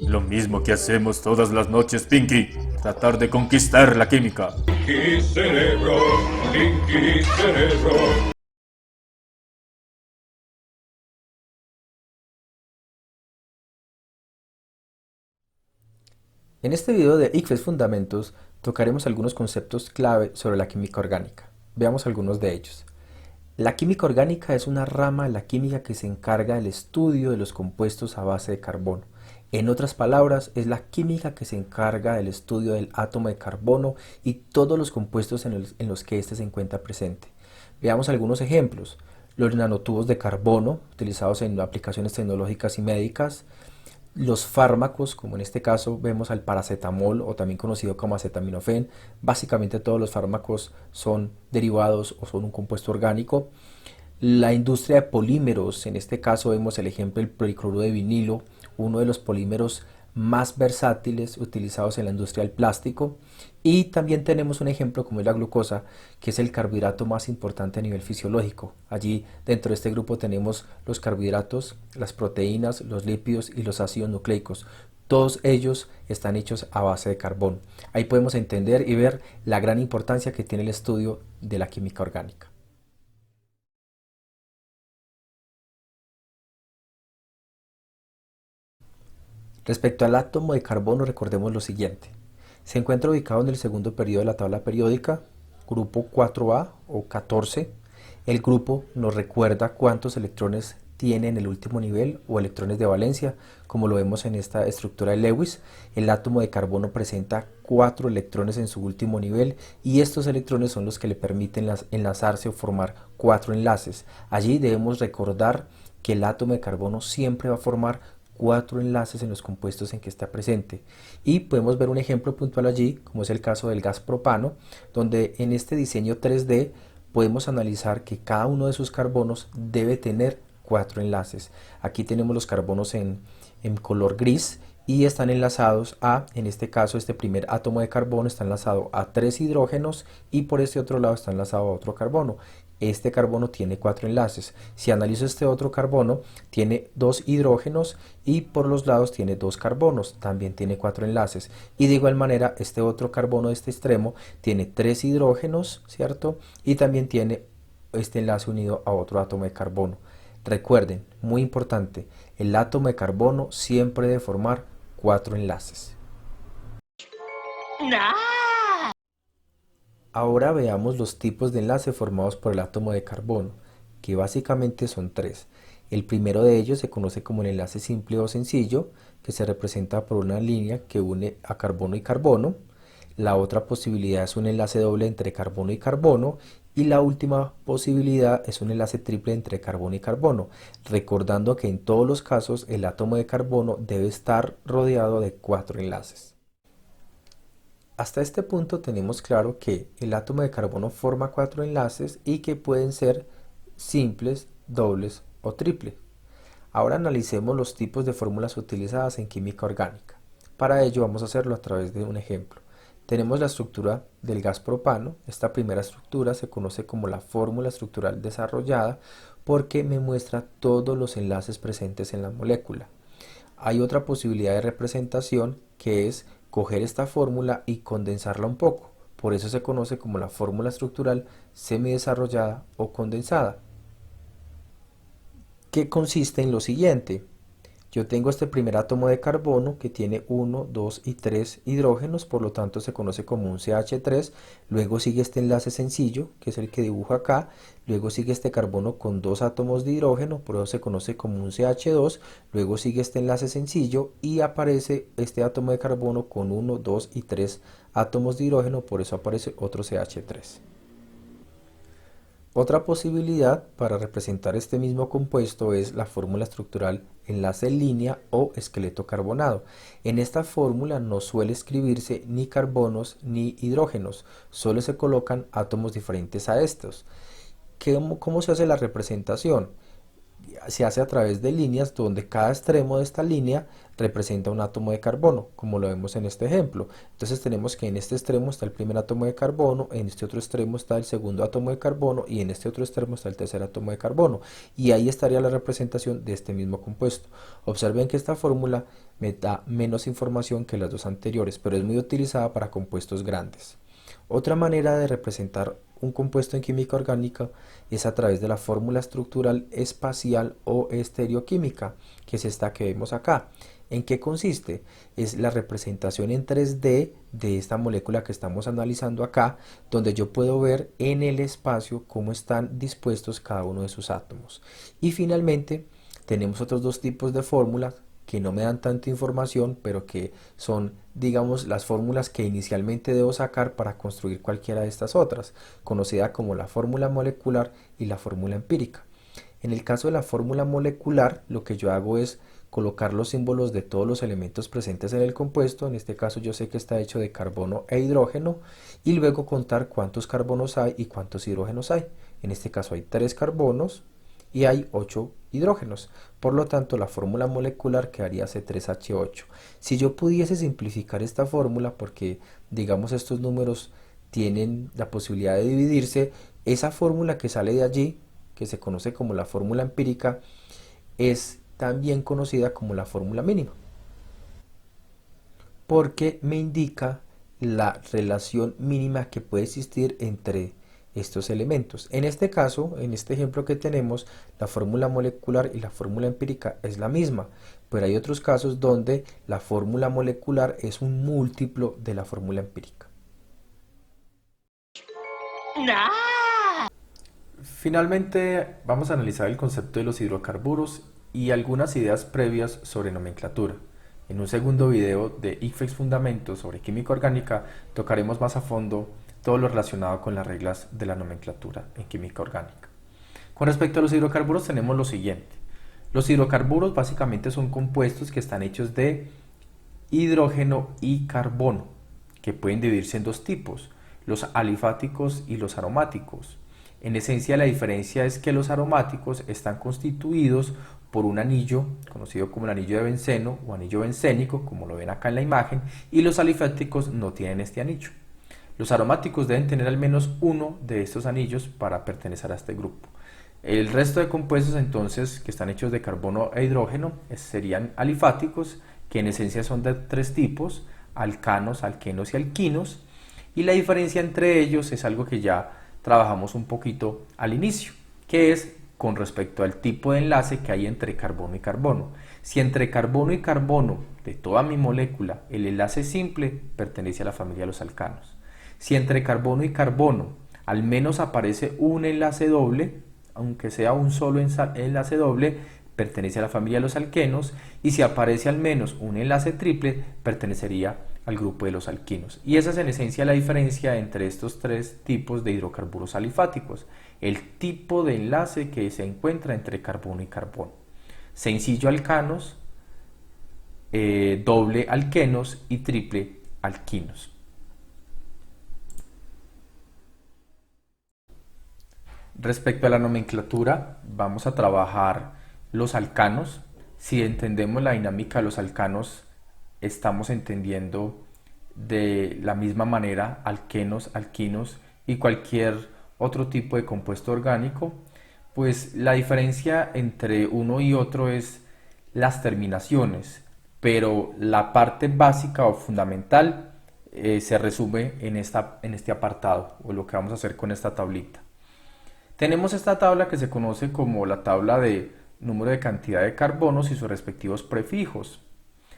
Lo mismo que hacemos todas las noches, Pinky. Tratar de conquistar la química. Pinky Cerebro, Pinky Cerebro. En este video de ICFES Fundamentos tocaremos algunos conceptos clave sobre la química orgánica. Veamos algunos de ellos. La química orgánica es una rama de la química que se encarga del estudio de los compuestos a base de carbono. En otras palabras, es la química que se encarga del estudio del átomo de carbono y todos los compuestos en los que éste se encuentra presente. Veamos algunos ejemplos. Los nanotubos de carbono, utilizados en aplicaciones tecnológicas y médicas. Los fármacos, como en este caso vemos al paracetamol o también conocido como acetaminofén, básicamente todos los fármacos son derivados o son un compuesto orgánico. La industria de polímeros, en este caso vemos el ejemplo del policloruro de vinilo, uno de los polímeros más versátiles utilizados en la industria del plástico. Y también tenemos un ejemplo como es la glucosa, que es el carbohidrato más importante a nivel fisiológico. Allí dentro de este grupo tenemos los carbohidratos, las proteínas, los lípidos y los ácidos nucleicos. Todos ellos están hechos a base de carbón. Ahí podemos entender y ver la gran importancia que tiene el estudio de la química orgánica. Respecto al átomo de carbono, recordemos lo siguiente. Se encuentra ubicado en el segundo periodo de la tabla periódica, grupo 4A o 14. El grupo nos recuerda cuántos electrones tiene en el último nivel o electrones de valencia, como lo vemos en esta estructura de Lewis. El átomo de carbono presenta 4 electrones en su último nivel y estos electrones son los que le permiten enlazarse o formar 4 enlaces. Allí debemos recordar que el átomo de carbono siempre va a formar 4 enlaces en los compuestos en que está presente. Y podemos ver un ejemplo puntual allí, como es el caso del gas propano, donde en este diseño 3D podemos analizar que cada uno de sus carbonos debe tener 4 enlaces. Aquí tenemos los carbonos en color gris y están enlazados en este caso, este primer átomo de carbono está enlazado a 3 hidrógenos y por este otro lado está enlazado a otro carbono. Este carbono tiene 4 enlaces. Si analizo este otro carbono, tiene 2 hidrógenos y por los lados tiene 2 carbonos, también tiene 4 enlaces. Y de igual manera, este otro carbono de este extremo tiene 3 hidrógenos, ¿cierto? Y también tiene este enlace unido a otro átomo de carbono. Recuerden, muy importante, el átomo de carbono siempre debe formar 4 enlaces. Ahora veamos los tipos de enlace formados por el átomo de carbono, que básicamente son 3. El primero de ellos se conoce como el enlace simple o sencillo, que se representa por una línea que une a carbono y carbono. La otra posibilidad es un enlace doble entre carbono y carbono. Y la última posibilidad es un enlace triple entre carbono y carbono, recordando que en todos los casos el átomo de carbono debe estar rodeado de 4 enlaces. Hasta este punto tenemos claro que el átomo de carbono forma 4 enlaces y que pueden ser simples, dobles o triple. Ahora analicemos los tipos de fórmulas utilizadas en química orgánica. Para ello vamos a hacerlo a través de un ejemplo. Tenemos la estructura del gas propano. Esta primera estructura se conoce como la fórmula estructural desarrollada porque me muestra todos los enlaces presentes en la molécula. Hay otra posibilidad de representación que es coger esta fórmula y condensarla un poco. Por eso se conoce como la fórmula estructural semidesarrollada o condensada, que consiste en lo siguiente. Yo tengo este primer átomo de carbono que tiene 1, 2 y 3 hidrógenos, por lo tanto se conoce como un CH3. Luego sigue este enlace sencillo, que es el que dibujo acá. Luego sigue este carbono con 2 átomos de hidrógeno, por eso se conoce como un CH2. Luego sigue este enlace sencillo y aparece este átomo de carbono con 1, 2 y 3 átomos de hidrógeno, por eso aparece otro CH3. Otra posibilidad para representar este mismo compuesto es la fórmula estructural enlace en línea o esqueleto carbonado. En esta fórmula no suele escribirse ni carbonos ni hidrógenos, solo se colocan átomos diferentes a estos. ¿Cómo se hace la representación? se hace a través de líneas donde cada extremo de esta línea representa un átomo de carbono, como lo vemos en este ejemplo. Entonces tenemos que en este extremo está el primer átomo de carbono, en este otro extremo está el segundo átomo de carbono y en este otro extremo está el tercer átomo de carbono. Y ahí estaría la representación de este mismo compuesto. Observen que esta fórmula me da menos información que las dos anteriores, pero es muy utilizada para compuestos grandes. Otra manera de representar un compuesto en química orgánica es a través de la fórmula estructural espacial o estereoquímica, que es esta que vemos acá. ¿En qué consiste? Es la representación en 3D de esta molécula que estamos analizando acá, donde yo puedo ver en el espacio cómo están dispuestos cada uno de sus átomos. Y finalmente tenemos otros dos tipos de fórmulas que no me dan tanta información, pero que son, digamos, las fórmulas que inicialmente debo sacar para construir cualquiera de estas otras, conocida como la fórmula molecular y la fórmula empírica. En el caso de la fórmula molecular, lo que yo hago es colocar los símbolos de todos los elementos presentes en el compuesto. En este caso yo sé que está hecho de carbono e hidrógeno, y luego contar cuántos carbonos hay y cuántos hidrógenos hay. En este caso hay 3 carbonos y hay 8 hidrógenos. Por lo tanto, la fórmula molecular quedaría C3H8. Si yo pudiese simplificar esta fórmula, porque digamos estos números tienen la posibilidad de dividirse, esa fórmula que sale de allí, que se conoce como la fórmula empírica, es también conocida como la fórmula mínima, porque me indica la relación mínima que puede existir entre estos elementos. En este caso, en este ejemplo que tenemos, la fórmula molecular y la fórmula empírica es la misma, pero hay otros casos donde la fórmula molecular es un múltiplo de la fórmula empírica. Finalmente, vamos a analizar el concepto de los hidrocarburos y algunas ideas previas sobre nomenclatura. En un segundo video de ICFEX Fundamentos sobre Química Orgánica tocaremos más a fondo todo lo relacionado con las reglas de la nomenclatura en química orgánica. Con respecto a los hidrocarburos tenemos lo siguiente. Los hidrocarburos básicamente son compuestos que están hechos de hidrógeno y carbono, que pueden dividirse en dos tipos, los alifáticos y los aromáticos. En esencia, la diferencia es que los aromáticos están constituidos por un anillo conocido como el anillo de benceno o anillo bencénico, como lo ven acá en la imagen, y los alifáticos no tienen este anillo. Los aromáticos deben tener al menos uno de estos anillos para pertenecer a este grupo. El resto de compuestos entonces que están hechos de carbono e hidrógeno serían alifáticos, que en esencia son de 3 tipos, alcanos, alquenos y alquinos, y la diferencia entre ellos es algo que ya trabajamos un poquito al inicio, que es con respecto al tipo de enlace que hay entre carbono y carbono. Si entre carbono y carbono de toda mi molécula el enlace simple pertenece a la familia de los alcanos. Si entre carbono y carbono al menos aparece un enlace doble, aunque sea un solo enlace doble, pertenece a la familia de los alquenos, y si aparece al menos un enlace triple, pertenecería al grupo de los alquinos. Y esa es en esencia la diferencia entre estos 3 tipos de hidrocarburos alifáticos, el tipo de enlace que se encuentra entre carbono y carbono. Sencillo alcanos, doble alquenos y triple alquinos. Respecto a la nomenclatura, vamos a trabajar los alcanos. Si entendemos la dinámica de los alcanos, estamos entendiendo de la misma manera alquenos, alquinos y cualquier otro tipo de compuesto orgánico. Pues la diferencia entre uno y otro es las terminaciones, pero la parte básica o fundamental se resume en este apartado, o lo que vamos a hacer con esta tablita. Tenemos esta tabla que se conoce como la tabla de número de cantidad de carbonos y sus respectivos prefijos.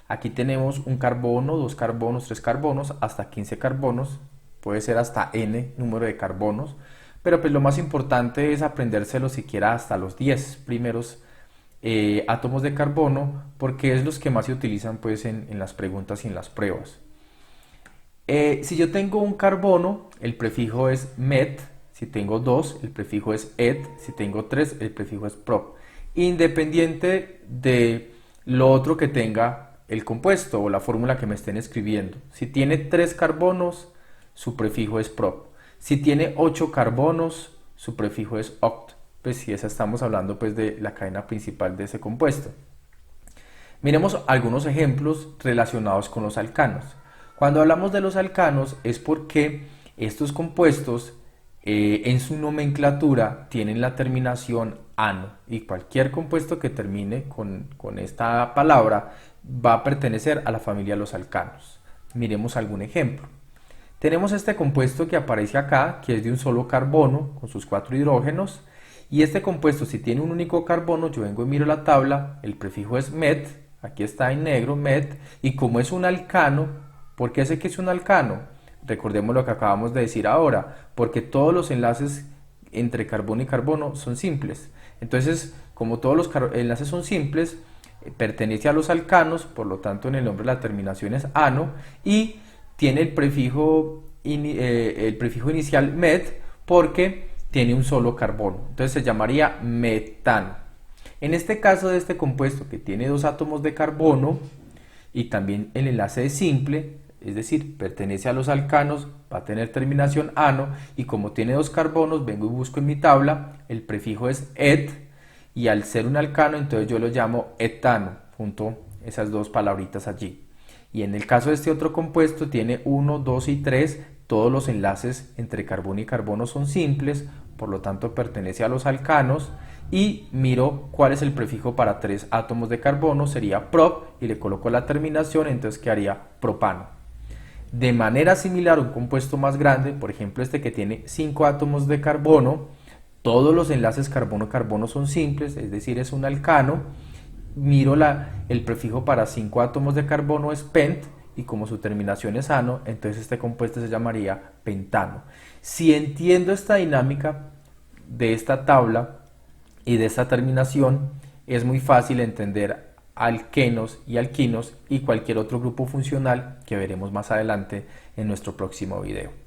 Aquí tenemos un carbono, 2 carbonos, 3 carbonos, hasta 15 carbonos, puede ser hasta n número de carbonos, pero pues lo más importante es aprendérselo siquiera hasta los 10 primeros átomos de carbono, porque es los que más se utilizan pues en las preguntas y en las pruebas. Si yo tengo un carbono, el prefijo es met. Si tengo 2, el prefijo es et. Si tengo 3, el prefijo es prop. Independiente de lo otro que tenga el compuesto o la fórmula que me estén escribiendo. Si tiene 3 carbonos, su prefijo es prop. Si tiene 8 carbonos, su prefijo es oct. pues si esa estamos hablando pues de la cadena principal de ese compuesto. Miremos algunos ejemplos relacionados con los alcanos. Cuando hablamos de los alcanos es porque estos compuestos en su nomenclatura tienen la terminación ano, y cualquier compuesto que termine con esta palabra va a pertenecer a la familia de los alcanos. Miremos algún ejemplo. Tenemos este compuesto que aparece acá, que es de un solo carbono con sus 4 hidrógenos, y este compuesto, si tiene un único carbono, yo vengo y miro la tabla, el prefijo es met, aquí está en negro met, y como es un alcano, ¿por qué sé que es un alcano? Recordemos lo que acabamos de decir ahora, porque todos los enlaces entre carbono y carbono son simples. Entonces, como todos los enlaces son simples, pertenece a los alcanos, por lo tanto en el nombre la terminación es ano, y tiene el prefijo inicial met porque tiene un solo carbono, entonces se llamaría metano. En este caso de este compuesto que tiene 2 átomos de carbono y también el enlace es simple, es decir, pertenece a los alcanos, va a tener terminación ano, y como tiene 2 carbonos, vengo y busco en mi tabla, el prefijo es et, y al ser un alcano, entonces yo lo llamo etano, junto esas 2 palabritas allí. Y en el caso de este otro compuesto, tiene 1, 2 y 3, todos los enlaces entre carbono y carbono son simples, por lo tanto pertenece a los alcanos, y miro cuál es el prefijo para 3 átomos de carbono, sería prop, y le coloco la terminación, entonces quedaría propano. De manera similar, un compuesto más grande, por ejemplo este que tiene 5 átomos de carbono, todos los enlaces carbono-carbono son simples, es decir, es un alcano, miro el prefijo para 5 átomos de carbono es pent, y como su terminación es ano, entonces este compuesto se llamaría pentano. Si entiendo esta dinámica de esta tabla y de esta terminación, es muy fácil entender alquenos y alquinos y cualquier otro grupo funcional que veremos más adelante en nuestro próximo video.